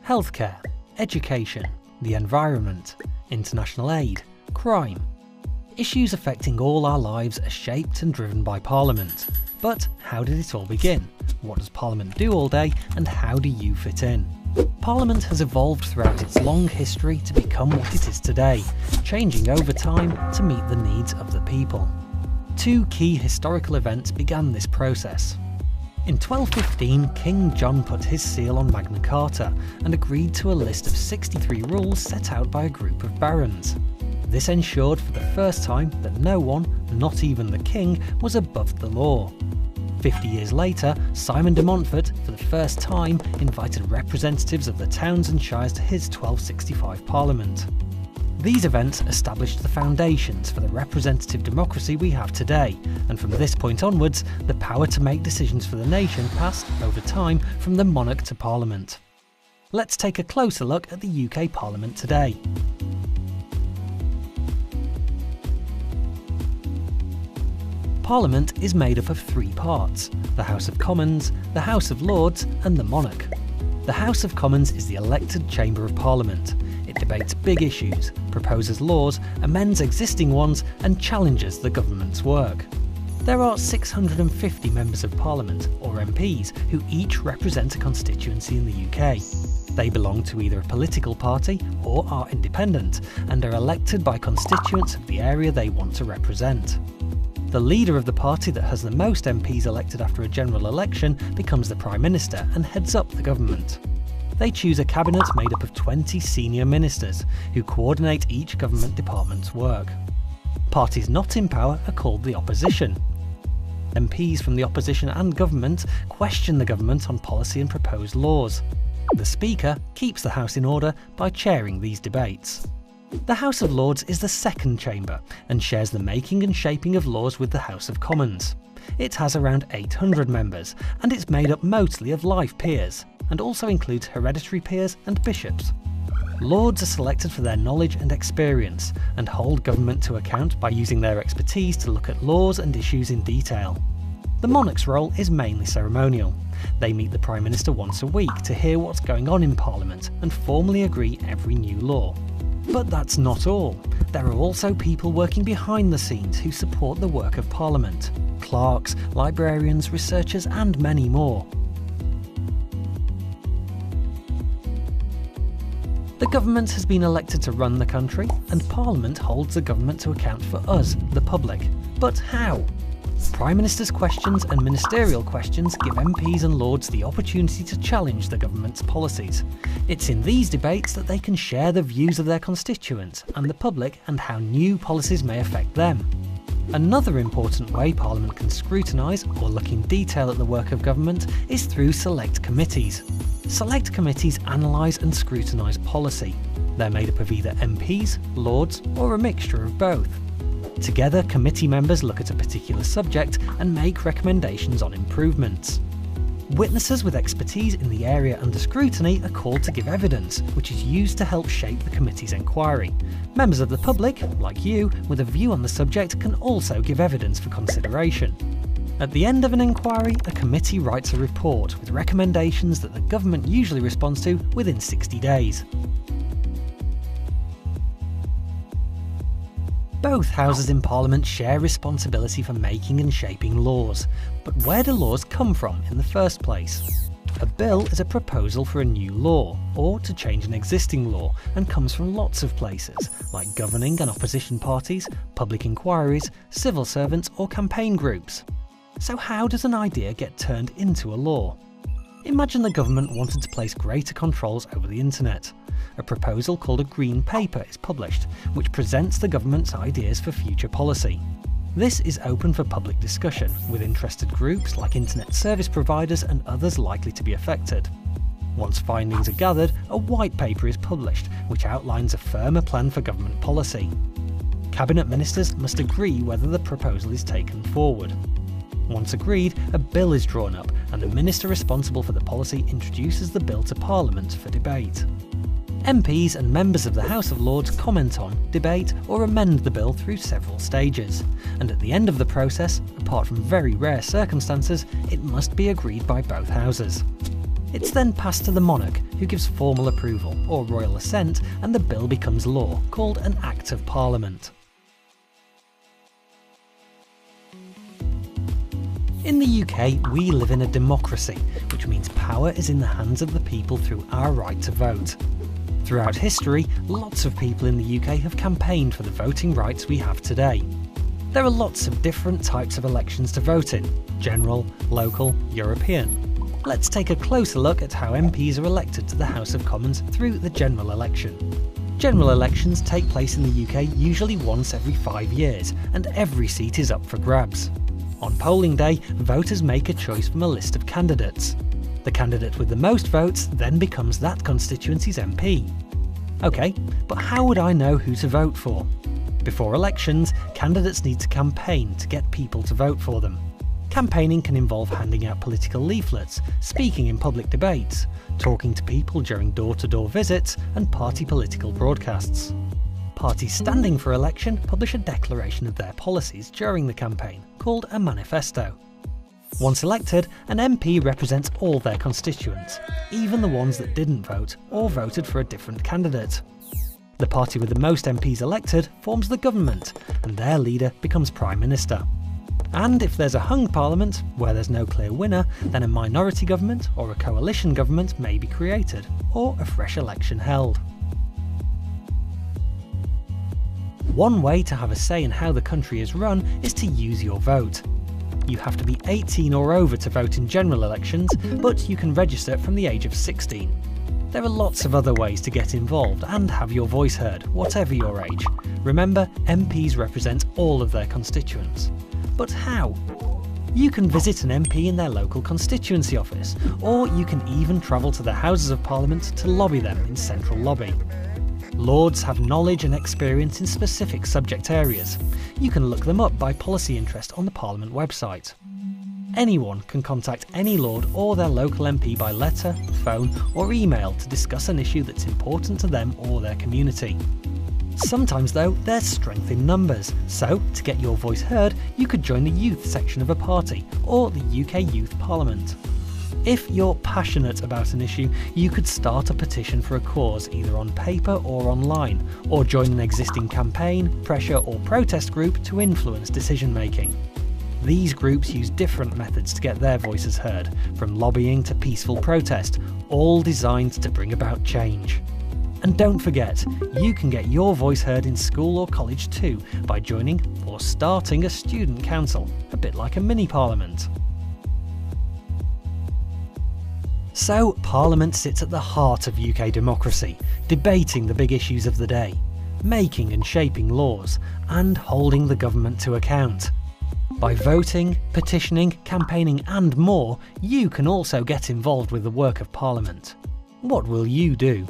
healthcare, education, the environment, international aid, crime. Issues affecting all our lives are shaped and driven by Parliament. But how did it all begin? What does Parliament do all day, and how do you fit in? Parliament has evolved throughout its long history to become what it is today, changing over time to meet the needs of the people. Two key historical events began this process. In 1215, King John put his seal on Magna Carta and agreed to a list of 63 rules set out by a group of barons. This ensured for the first time that no one, not even the king, was above the law. 50 years later, Simon de Montfort, for the first time, invited representatives of the towns and shires to his 1265 Parliament. These events established the foundations for the representative democracy we have today, and from this point onwards, the power to make decisions for the nation passed, over time, from the monarch to Parliament. Let's take a closer look at the UK Parliament today. Parliament is made up of three parts: the House of Commons, the House of Lords and the monarch. The House of Commons is the elected chamber of Parliament. It debates big issues, proposes laws, amends existing ones and challenges the government's work. There are 650 members of Parliament, or MPs, who each represent a constituency in the UK. They belong to either a political party or are independent, and are elected by constituents of the area they want to represent. The leader of the party that has the most MPs elected after a general election becomes the Prime Minister and heads up the government. They choose a cabinet made up of 20 senior ministers, who coordinate each government department's work. Parties not in power are called the opposition. MPs from the opposition and government question the government on policy and proposed laws. The Speaker keeps the House in order by chairing these debates. The House of Lords is the second chamber and shares the making and shaping of laws with the House of Commons. It has around 800 members and it's made up mostly of life peers, and also includes hereditary peers and bishops. Lords are selected for their knowledge and experience and hold government to account by using their expertise to look at laws and issues in detail. The monarch's role is mainly ceremonial. They meet the Prime Minister once a week to hear what's going on in Parliament and formally agree every new law. But that's not all. There are also people working behind the scenes who support the work of Parliament: clerks, librarians, researchers and many more. The government has been elected to run the country, and Parliament holds the government to account for us, the public. But how? Prime Minister's questions and ministerial questions give MPs and Lords the opportunity to challenge the government's policies. It's in these debates that they can share the views of their constituents and the public and how new policies may affect them. Another important way Parliament can scrutinise or look in detail at the work of government is through select committees. Select committees analyse and scrutinise policy. They're made up of either MPs, Lords or a mixture of both. Together, committee members look at a particular subject and make recommendations on improvements. Witnesses with expertise in the area under scrutiny are called to give evidence, which is used to help shape the committee's inquiry. Members of the public, like you, with a view on the subject can also give evidence for consideration. At the end of an inquiry, a committee writes a report with recommendations that the government usually responds to within 60 days. Both houses in Parliament share responsibility for making and shaping laws. But where do laws come from in the first place? A bill is a proposal for a new law, or to change an existing law, and comes from lots of places, like governing and opposition parties, public inquiries, civil servants or campaign groups. So how does an idea get turned into a law? Imagine the government wanted to place greater controls over the internet. A proposal called a Green Paper is published, which presents the government's ideas for future policy. This is open for public discussion, with interested groups like internet service providers and others likely to be affected. Once findings are gathered, a white paper is published, which outlines a firmer plan for government policy. Cabinet ministers must agree whether the proposal is taken forward. Once agreed, a bill is drawn up, and the minister responsible for the policy introduces the bill to Parliament for debate. MPs and members of the House of Lords comment on, debate or amend the bill through several stages, and at the end of the process, apart from very rare circumstances, it must be agreed by both houses. It's then passed to the monarch, who gives formal approval, or royal assent, and the bill becomes law, called an Act of Parliament. In the UK, we live in a democracy, which means power is in the hands of the people through our right to vote. Throughout history, lots of people in the UK have campaigned for the voting rights we have today. There are lots of different types of elections to vote in: general, local, European. Let's take a closer look at how MPs are elected to the House of Commons through the general election. General elections take place in the UK usually once every 5 years, and every seat is up for grabs. On polling day, voters make a choice from a list of candidates. The candidate with the most votes then becomes that constituency's MP. OK, but how would I know who to vote for? Before elections, candidates need to campaign to get people to vote for them. Campaigning can involve handing out political leaflets, speaking in public debates, talking to people during door-to-door visits, and party political broadcasts. Parties standing for election publish a declaration of their policies during the campaign, called a manifesto. Once elected, an MP represents all their constituents, even the ones that didn't vote or voted for a different candidate. The party with the most MPs elected forms the government, and their leader becomes Prime Minister. And if there's a hung parliament, where there's no clear winner, then a minority government or a coalition government may be created, or a fresh election held. One way to have a say in how the country is run is to use your vote. You have to be 18 or over to vote in general elections, but you can register from the age of 16. There are lots of other ways to get involved and have your voice heard, whatever your age. Remember, MPs represent all of their constituents. But how? You can visit an MP in their local constituency office, or you can even travel to the Houses of Parliament to lobby them in Central Lobby. Lords have knowledge and experience in specific subject areas. You can look them up by policy interest on the Parliament website. Anyone can contact any Lord or their local MP by letter, phone or email to discuss an issue that's important to them or their community. Sometimes though, there's strength in numbers, so to get your voice heard, you could join the youth section of a party or the UK Youth Parliament. If you're passionate about an issue, you could start a petition for a cause either on paper or online, or join an existing campaign, pressure or protest group to influence decision making. These groups use different methods to get their voices heard, from lobbying to peaceful protest, all designed to bring about change. And don't forget, you can get your voice heard in school or college too by joining or starting a student council, a bit like a mini parliament. So, Parliament sits at the heart of UK democracy, debating the big issues of the day, making and shaping laws, and holding the government to account. By voting, petitioning, campaigning and more, you can also get involved with the work of Parliament. What will you do?